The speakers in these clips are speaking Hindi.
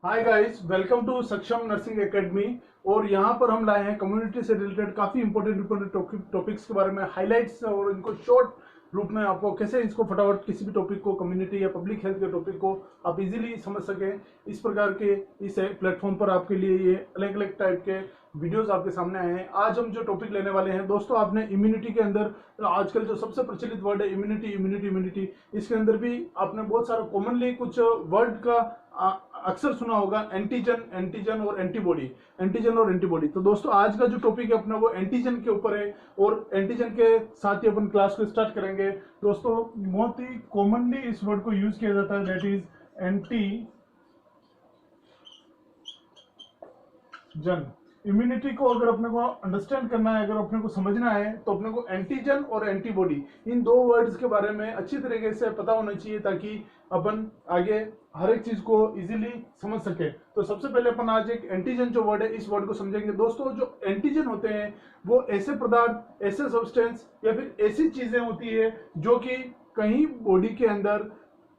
हाय गाइस, वेलकम टू सक्षम नर्सिंग एकेडमी। और यहाँ पर हम लाए हैं कम्युनिटी से रिलेटेड काफी इंपॉर्टेंट टॉपिक्स के बारे में हाइलाइट्स और इनको शॉर्ट रूप में आपको कैसे इसको फटाफट किसी भी टॉपिक को कम्युनिटी या पब्लिक हेल्थ के टॉपिक को आप इजीली समझ सकें, इस प्रकार के इस प्लेटफॉर्म पर आपके लिए ये अलग अलग टाइप के वीडियोस आपके सामने आए हैं। आज हम जो टॉपिक लेने वाले हैं दोस्तों, आपने इम्यूनिटी के अंदर आजकल जो सबसे प्रचलित वर्ड है इम्यूनिटी इम्यूनिटी इम्यूनिटी, इसके अंदर भी आपने बहुत सारा कॉमनली कुछ वर्ड का अक्सर सुना होगा, एंटीजन एंटीजन और एंटीबॉडी, एंटीजन और एंटीबॉडी। तो दोस्तों आज का जो टॉपिक है अपना वो एंटीजन के ऊपर है और एंटीजन के साथ ही अपन क्लास को स्टार्ट करेंगे। दोस्तों बहुत ही कॉमनली इस वर्ड को यूज किया जाता है, दैट इज एंटीजन। इम्यूनिटी को अगर अपने को अंडरस्टैंड करना है, अगर अपने को समझना है, तो अपने को एंटीजन और एंटीबॉडी इन दो वर्ड्स के बारे में अच्छी तरीके से पता होना चाहिए ताकि अपन आगे हर एक चीज को इजीली समझ सके। तो सबसे पहले अपन आज एक एंटीजन जो वर्ड है इस वर्ड को समझेंगे। दोस्तों जो एंटीजन होते हैं वो ऐसे पदार्थ, ऐसे सब्सटेंस या फिर ऐसी चीजें होती है जो कि कहीं बॉडी के अंदर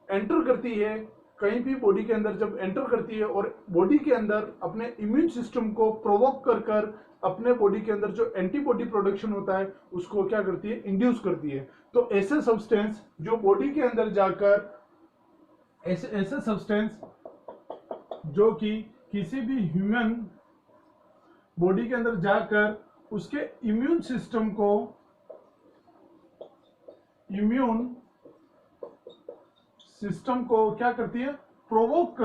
एंटर करती है, कहीं भी बॉडी के अंदर जब एंटर करती है और बॉडी के अंदर अपने इम्यून सिस्टम को प्रोवोक कर कर अपने बॉडी के अंदर जो एंटीबॉडी प्रोडक्शन होता है उसको क्या करती है, इंड्यूस करती है। तो ऐसे सब्सटेंस जो बॉडी के अंदर जाकर ऐसे सब्सटेंस जो कि किसी भी ह्यूमन बॉडी के अंदर जाकर उसके इम्यून सिस्टम को क्या करती है, प्रोवोक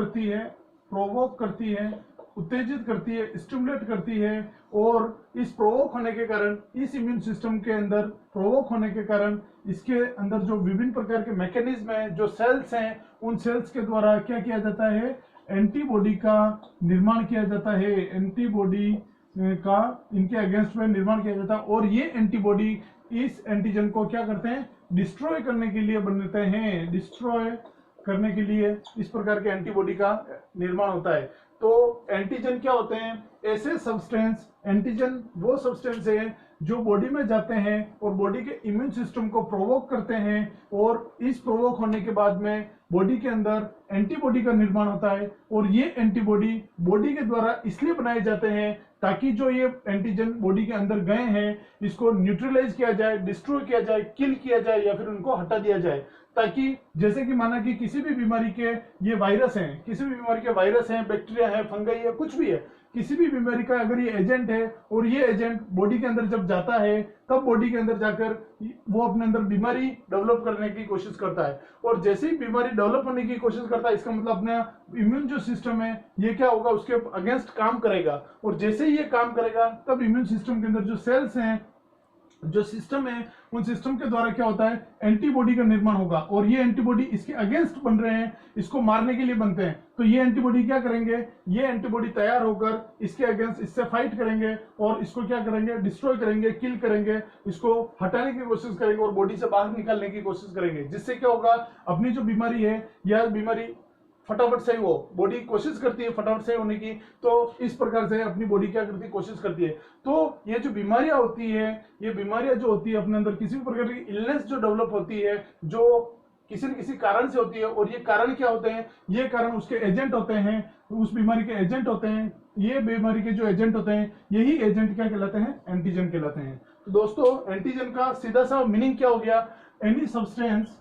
करती है, उत्तेजित करती है, स्टिमुलेट करती है। और इस प्रोवोक होने के कारण, इस इम्यून सिस्टम के अंदर प्रोवोक होने के कारण इसके अंदर जो विभिन्न प्रकार के मैकेनिज्म है, जो सेल्स हैं, उन सेल्स के द्वारा क्या किया जाता है, एंटीबॉडी का निर्माण किया जाता है, एंटीबॉडी का इनके अगेंस्ट में निर्माण किया जाता है। और ये एंटीबॉडी इस एंटीजन को क्या करते हैं, डिस्ट्रॉय करने के लिए बनते हैं, डिस्ट्रॉय करने के लिए इस प्रकार के एंटीबॉडी का निर्माण होता है। तो एंटीजन क्या होते हैं, ऐसे सब्सटेंस, एंटीजन वो सब्सटेंस है जो बॉडी में जाते हैं और बॉडी के इम्यून सिस्टम को प्रोवोक करते हैं और इस प्रोवोक होने के बाद में बॉडी के अंदर एंटीबॉडी का निर्माण होता है। और ये एंटीबॉडी बॉडी के द्वारा इसलिए बनाए जाते हैं ताकि जो ये एंटीजन बॉडी के अंदर गए हैं इसको न्यूट्रलाइज किया जाए, डिस्ट्रॉय किया जाए, किल किया जाए या फिर उनको हटा दिया जाए। ताकि जैसे कि माना कि किसी भी बीमारी के ये वायरस हैं, किसी भी बीमारी के वायरस हैं, बैक्टीरिया है, फंगई है, कुछ भी है, किसी भी बीमारी का अगर ये एजेंट है और ये एजेंट बॉडी के अंदर जब जाता है तब बॉडी के अंदर जाकर वो अपने अंदर बीमारी डेवलप करने की कोशिश करता है। और जैसे ही बीमारी डेवलप होने की कोशिश करता है इसका मतलब अपने इम्यून जो सिस्टम है ये क्या होगा, उसके अगेंस्ट काम करेगा। और जैसे ही ये काम करेगा तब इम्यून सिस्टम के अंदर जो सेल्स हैं, जो सिस्टम है, उन सिस्टम के द्वारा क्या होता है, एंटीबॉडी का निर्माण होगा। और ये एंटीबॉडी इसके अगेंस्ट बन रहे हैं, इसको मारने के लिए बनते हैं। तो ये एंटीबॉडी क्या करेंगे, ये एंटीबॉडी तैयार होकर इसके अगेंस्ट इससे फाइट करेंगे और इसको क्या करेंगे, डिस्ट्रॉय करेंगे, किल करेंगे, इसको हटाने की कोशिश करेंगे और बॉडी से बाहर निकालने की कोशिश करेंगे। जिससे क्या होगा, अपनी जो बीमारी है या बीमारी फटाफट से वो बॉडी कोशिश करती है फटाफट से होने की। तो इस प्रकार से अपनी बॉडी क्या करती है, कोशिश करती है। तो ये जो बीमारियां होती है, ये बीमारियां जो होती है अपने अंदर किसी भी प्रकार की इलनेस जो डेवलप होती है, जो किसी न किसी कारण से होती है। और ये कारण क्या होते हैं, ये कारण उसके एजेंट होते हैं, उस बीमारी के एजेंट होते हैं। ये बीमारी के जो एजेंट होते हैं यही एजेंट क्या कहलाते हैं, एंटीजन कहलाते हैं। तो दोस्तों एंटीजन का सीधा सा मीनिंग क्या हो गया, any substance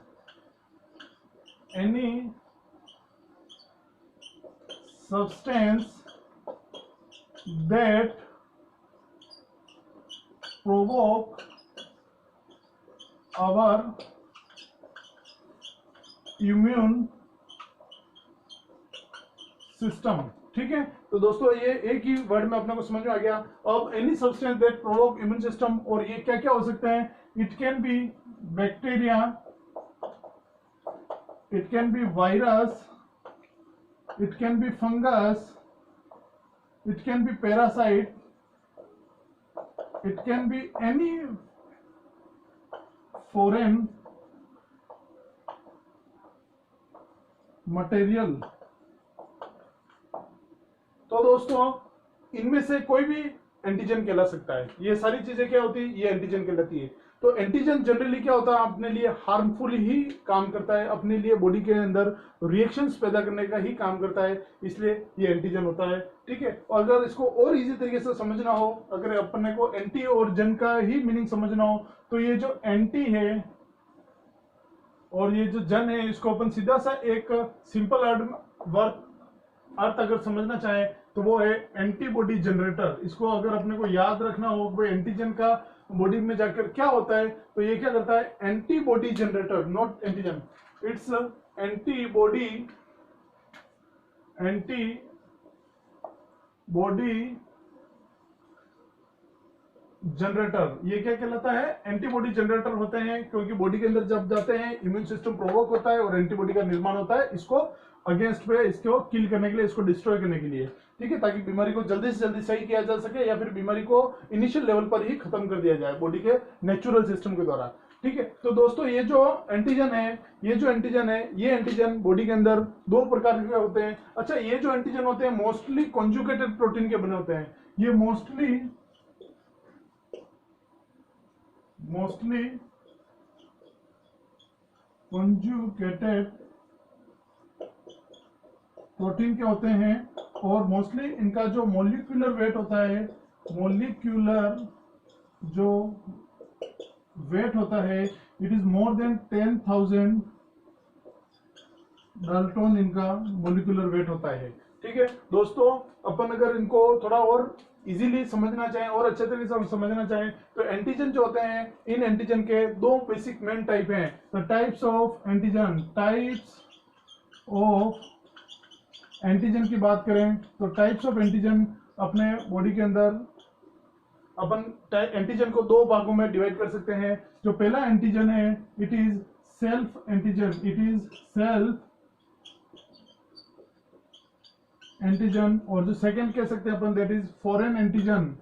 that provoke our immune system। ठीक है, तो दोस्तों ये एक ही वर्ड में अपने को समझ में आ गया। अब any substance that provoke immune system, और ये क्या क्या हो सकते हैं, it can be bacteria, it can be virus, it can be fungus, it can be parasite, it can be any foreign material। तो दोस्तों इनमें से कोई भी एंटीजन कहला सकता है। ये सारी चीजें क्या होती है, ये एंटीजन कहलाती है। तो एंटीजन जनरली क्या होता है, अपने लिए हार्मफुल ही काम करता है, अपने लिए बॉडी के अंदर रिएक्शंस पैदा करने का ही काम करता है, इसलिए ये एंटीजन होता है। ठीक है, और अगर इसको और इजी तरीके से समझना हो, अगर अपने को एंटी और जन का ही मीनिंग समझना हो, तो ये जो एंटी है और ये जो जन है, इसको अपन सीधा सा एक सिंपल अर्थ अगर समझना चाहे तो वो है एंटीबॉडी जनरेटर। इसको अगर अपने को याद रखना हो कोई एंटीजन का बॉडी में जाकर क्या होता है, तो ये क्या करता है, antibody generator, not antigen, it's antibody generator. ये क्या कहलाता है, एंटीबॉडी जनरेटर होते हैं, क्योंकि बॉडी के अंदर जब जाते हैं इम्यून सिस्टम प्रोवोक होता है और एंटीबॉडी का निर्माण होता है इसको अगेंस्ट पे, इसको किल करने के लिए, इसको डिस्ट्रॉय करने के लिए। ठीक है, ताकि बीमारी को जल्दी से जल्दी सही किया जा सके या फिर बीमारी को इनिशियल लेवल पर ही खत्म कर दिया जाए बॉडी के नेचुरल सिस्टम के द्वारा। ठीक है, तो दोस्तों ये जो एंटीजन है, ये एंटीजन बॉडी के अंदर दो प्रकार के होते हैं। अच्छा, ये जो एंटीजन होते हैं मोस्टली कॉन्जुगेटेड प्रोटीन के बने होते हैं। ये मोस्टली कॉन्जुगेटेड प्रोटीन के होते हैं और मोस्टली इनका जो मॉलिक्यूलर वेट होता है, it is more than 10,000 Dalton इनका मॉलिक्यूलर वेट होता है। ठीक है दोस्तों, अपन अगर इनको थोड़ा और इजीली समझना चाहें और अच्छे तरीके से समझना चाहें तो एंटीजन जो होते हैं, इन एंटीजन के दो बेसिक मेन टाइप हैं। तो टाइप्स ऑफ एंटीजन की बात करें तो टाइप्स ऑफ एंटीजन अपने बॉडी के अंदर अपन एंटीजन को दो भागों में डिवाइड कर सकते हैं। जो पहला एंटीजन है इट इज सेल्फ एंटीजन, और जो सेकंड कह सकते हैं अपन दैट इज फॉरेन एंटीजन।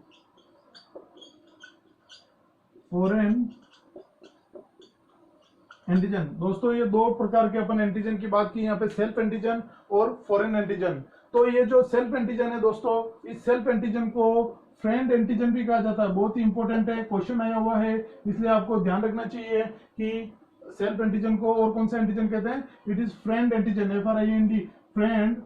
दोस्तों ये दो प्रकार के अपन एंटीजन की बात की यहाँ पे, सेल्फ एंटीजन और फॉरेन एंटीजन। तो ये जो सेल्फ एंटीजन है दोस्तों, इस सेल्फ एंटीजन को फ्रेंड एंटीजन भी कहा जाता है। बहुत ही इंपॉर्टेंट है, क्वेश्चन आया हुआ है, इसलिए आपको ध्यान रखना चाहिए कि सेल्फ एंटीजन को और कौन सा एंटीजन कहते हैं। It is friend antigen, FRIEND, friend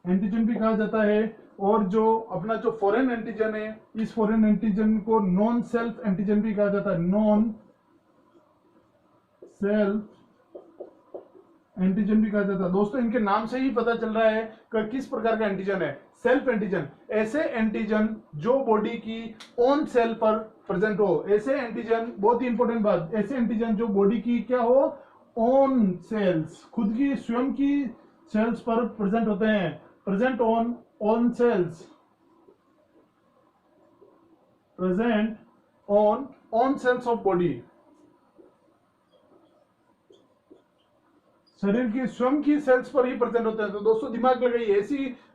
antigen भी कहा जाता है। और जो अपना जो फॉरेन एंटीजन है, इस फॉरेन एंटीजन को नॉन सेल्फ एंटीजन भी कहा जाता है, नॉन सेल्फ एंटीजन भी कहा जाता है। दोस्तों इनके नाम से ही पता चल रहा है कि किस प्रकार का एंटीजन है। सेल्फ एंटीजन, ऐसे एंटीजन जो बॉडी की ओन सेल पर प्रेजेंट हो। ऐसे एंटीजन, बहुत ही इंपॉर्टेंट बात, ऐसे एंटीजन जो बॉडी की क्या हो, ओन सेल्स, खुद की स्वयं की सेल्स पर प्रेजेंट होते हैं। Present on cells, present on cells of body, शरीर की स्वयं की सेल्स पर ही प्रेजेंट होते हैं। तो दोस्तों दिमाग लगाइए,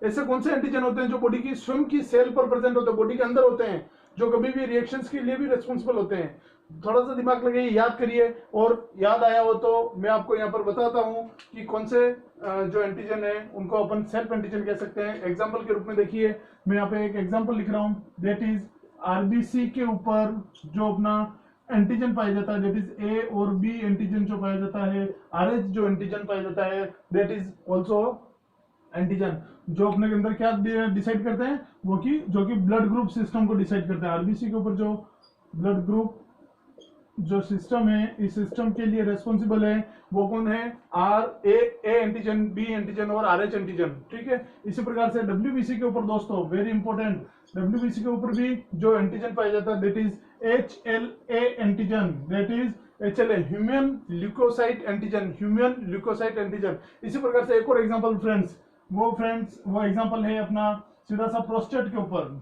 ऐसे कौन से एंटीजन होते हैं जो बॉडी की स्वयं की सेल पर प्रेजेंट होते हैं, बॉडी के अंदर होते हैं, जो कभी भी रिएक्शंस के लिए भी रिस्पॉन्सिबल होते हैं। थोड़ा सा दिमाग लगाइए, याद करिए, और याद आया हो तो मैं आपको यहाँ पर बताता हूँ कि कौन से जो एंटीजन है उनको अपन सेल्फ एंटीजन कह सकते हैं। एग्जाम्पल के रूप में देखिए, मैं यहाँ पे एक एग्जाम्पल लिख रहा हूँ, दैट इज RBC के ऊपर जो अपना एंटीजन पाया जाता है, दैट इज A और B एंटीजन जो पाया जाता है, RH जो एंटीजन पाया जाता है, दैट इज ऑल्सो एंटीजन, जो अपने के अंदर क्या डिसाइड करते हैं, वो कि जो कि ब्लड ग्रुप सिस्टम को डिसाइड करते हैं। RBC के ऊपर जो ब्लड ग्रुप जो सिस्टम है, इस सिस्टम के लिए रेस्पॉन्सिबल है, वो कौन है, A एंटीजन, B एंटीजन और RH एंटीजन। ठीक है, इसी प्रकार से WBC के ऊपर दोस्तों वेरी इंपॉर्टेंट, WBC के ऊपर भी जो एंटीजन पाया जाता है that is HLA antigen, that is HLA, human leukocyte antigen, इसी प्रकार से एक और एग्जांपल फ्रेंड्स, वो एग्जांपल है अपना सीधा सा प्रोस्टेट के ऊपर,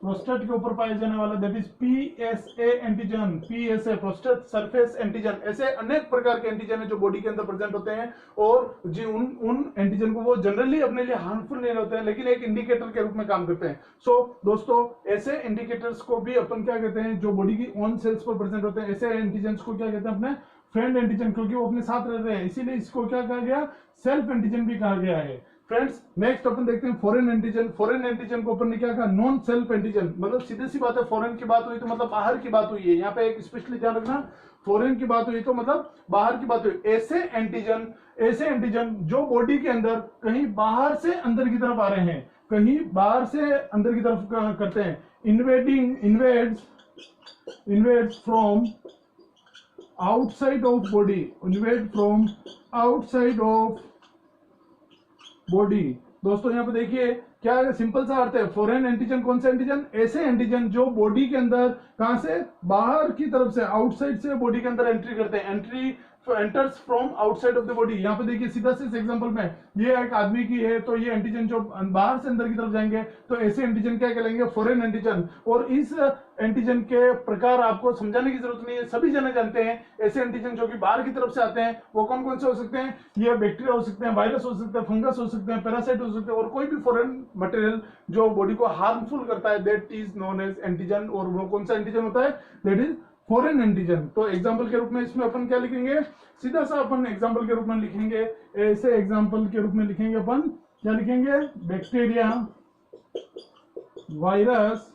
प्रोस्टेट के ऊपर पाया जाने वाला that is PSA antigen, PSA prostate surface antigen. ऐसे अनेक प्रकार के एंटीजन है जो बॉडी के अंदर प्रेजेंट होते हैं, और जी उन एंटीजन को वो जनरली अपने लिए हार्मफुल नहीं होते हैं, लेकिन एक इंडिकेटर के रूप में काम करते हैं। सो दोस्तों ऐसे इंडिकेटर्स को भी अपन क्या कहते हैं, जो बॉडी की ऑन सेल्स पर प्रेजेंट होते हैं, ऐसे एंटीजन को क्या कहते हैं अपने फ्रेंड एंटीजन, क्योंकि वो अपने साथ रह रहे हैं, इसीलिए इसको क्या कहा गया, सेल्फ एंटीजन भी कहा गया है। फ्रेंड्स नेक्स्ट अपन देखते हैं फॉरेन एंटीजन। फॉरेन एंटीजन को अपन ने क्या कहा, नॉन सेल्फ एंटीजन, मतलब सीधी सी बात है, फॉरेन की बात हुई तो मतलब बाहर की बात हुई है। यहाँ पे एक स्पेशली ध्यान रखना, फॉरेन की बात हुई तो मतलब बाहर की बात हुई। ऐसे एंटीजन जो बॉडी के अंदर कहीं बाहर से अंदर की तरफ आ रहे हैं, कहीं बाहर से अंदर की तरफ करते हैं, invades from outside of body, invade from outside of body. दोस्तों यहाँ पे देखिए क्या सिंपल सा अर्थ है, फॉरेन एंटीजन कौन सा एंटीजन, ऐसे एंटीजन जो बॉडी के अंदर कहां से, बाहर की तरफ से, आउटसाइड से बॉडी के अंदर एंट्री करते हैं, enters from outside of the body. यहाँ पे देखिए सीधा से इस एग्जांपल में ये एक आदमी की है, तो ये एंटीजन जो बाहर से अंदर की तरफ जाएंगे तो ऐसे एंटीजन क्या कहलाएंगे, फॉरेन एंटीजन। और इस एंटीजन के प्रकार आपको समझाने की जरूरत नहीं है, सभी जने जानते हैं। ऐसे एंटीजन जो कि बाहर की तरफ से आते हैं वो कौन कौन से हो सकते हैं, ये बैक्टीरिया हो सकते हैं, वायरस हो सकते हैं, फंगस हो सकते हैं, पैरासाइट हो सकते हैं, और कोई भी फॉरेन मटेरियल जो बॉडी को हार्मफुल करता है, that is known as antigen. और वो कौन सा एंटीजन होता है, दैट इज फॉरेन एंटीजन। तो एग्जांपल के रूप में इसमें अपन क्या लिखेंगे, सीधा सा अपन एग्जांपल के रूप में लिखेंगे, ऐसे एग्जांपल के रूप में लिखेंगे अपन, क्या लिखेंगे, बैक्टीरिया, वायरस,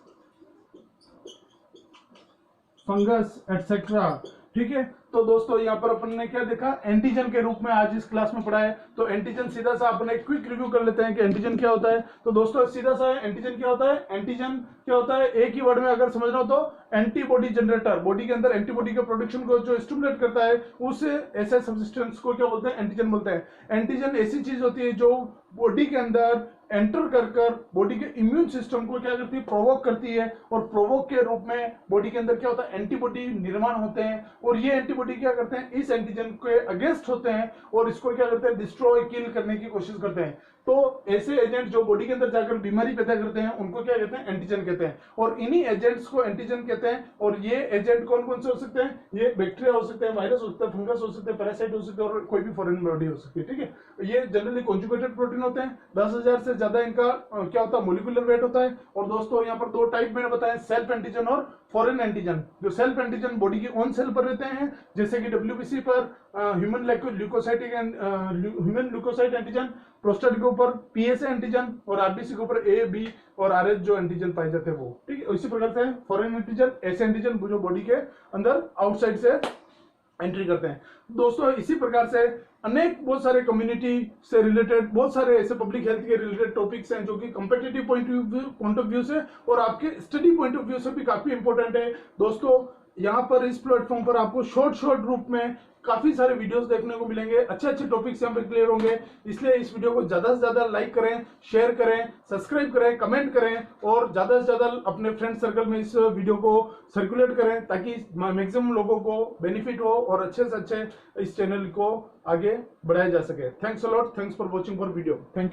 फंगस एटसेट्रा। ठीक है, तो दोस्तों यहाँ पर अपन ने क्या देखा, एंटीजन के रूप में आज इस क्लास में पढ़ा है। तो एंटीजन सीधा सा अपन एक क्विक रिव्यू कर लेते हैं कि एंटीजन क्या होता है। तो दोस्तों सीधा सा एंटीजन क्या होता है, एंटीजन क्या होता है, एक ही वर्ड में अगर समझना हो तो एंटीबॉडी जनरेटर, बॉडी के अंदर एंटीबॉडी के प्रोडक्शन को जो स्टिमुलेट करता है, उस ऐसे सब्सटेंस को क्या बोलते हैं, एंटीजन बोलते हैं। एंटीजन ऐसी चीज होती है जो बॉडी के अंदर एंटर कर बॉडी के इम्यून सिस्टम को क्या करती है, प्रोवोक करती है, और प्रोवोक के रूप में बॉडी के अंदर क्या होता है, एंटीबॉडी निर्माण होते हैं, और ये एंटीबॉडी क्या करते हैं, इस एंटीजन के अगेंस्ट होते हैं और इसको क्या करते हैं, डिस्ट्रॉय, किल करने की कोशिश करते हैं। तो ऐसे एजेंट जो बॉडी के अंदर जाकर बीमारी पैदा करते हैं उनको क्या कहते हैं, एंटीजन कहते हैं, और इन्हीं एजेंट्स को एंटीजन कहते हैं। और ये एजेंट कौन कौन से हो सकते हैं, ये बैक्टीरिया हो सकते हैं, वायरस हो सकते हैं, फंगस हो सकते हैं, पैरासाइट हो सकते हैं, और कोई भी फॉरेन बॉडी हो सकती है। ठीक है, ये जनरली कॉन्जुगेटेड प्रोटीन होते हैं, 10,000 से ज्यादा इनका क्या होता है, मोलिकुलर वेट होता है। और दोस्तों यहाँ पर दो टाइप मैंने बताया, सेल्फ एंटीजन और फॉरेन एंटीजन। जो सेल्फ एंटीजन बॉडी की ओन सेल पर रहते हैं, जैसे कि WBC पर ह्यूमन ल्यूकोसाइट एंटीजन, प्रोस्टेट के ऊपर PSA एंटीजन, और RBC के ऊपर A, B और RH जो एंटीजन पाए जाते हैं वो। ठीक है, इसी प्रकार से फॉरेन एंटीजन ऐसे एंटीजन जो बॉडी के अंदर आउटसाइड से एंट्री करते हैं। दोस्तों इसी प्रकार से अनेक बहुत सारे कम्युनिटी से रिलेटेड बहुत सारे ऐसे पब्लिक हेल्थ के रिलेटेड टॉपिक्स हैं जो कि कॉम्पिटिटिव पॉइंट ऑफ व्यू से और आपके स्टडी पॉइंट ऑफ व्यू से भी काफी इंपॉर्टेंट है। दोस्तों यहाँ पर इस प्लेटफॉर्म पर आपको शॉर्ट रूप में काफी सारे वीडियोस देखने को मिलेंगे, अच्छे टॉपिक्स यहाँ पे क्लियर होंगे। इसलिए इस वीडियो को ज्यादा से ज्यादा लाइक करें, शेयर करें, सब्सक्राइब करें, कमेंट करें, और ज्यादा से ज्यादा अपने फ्रेंड सर्कल में इस वीडियो को सर्कुलेट करें ताकि मैक्सिमम लोगों को बेनिफिट हो और अच्छे से अच्छे इस चैनल को आगे बढ़ाया जा सके। Thanks a lot, thanks for watching for video, thank you.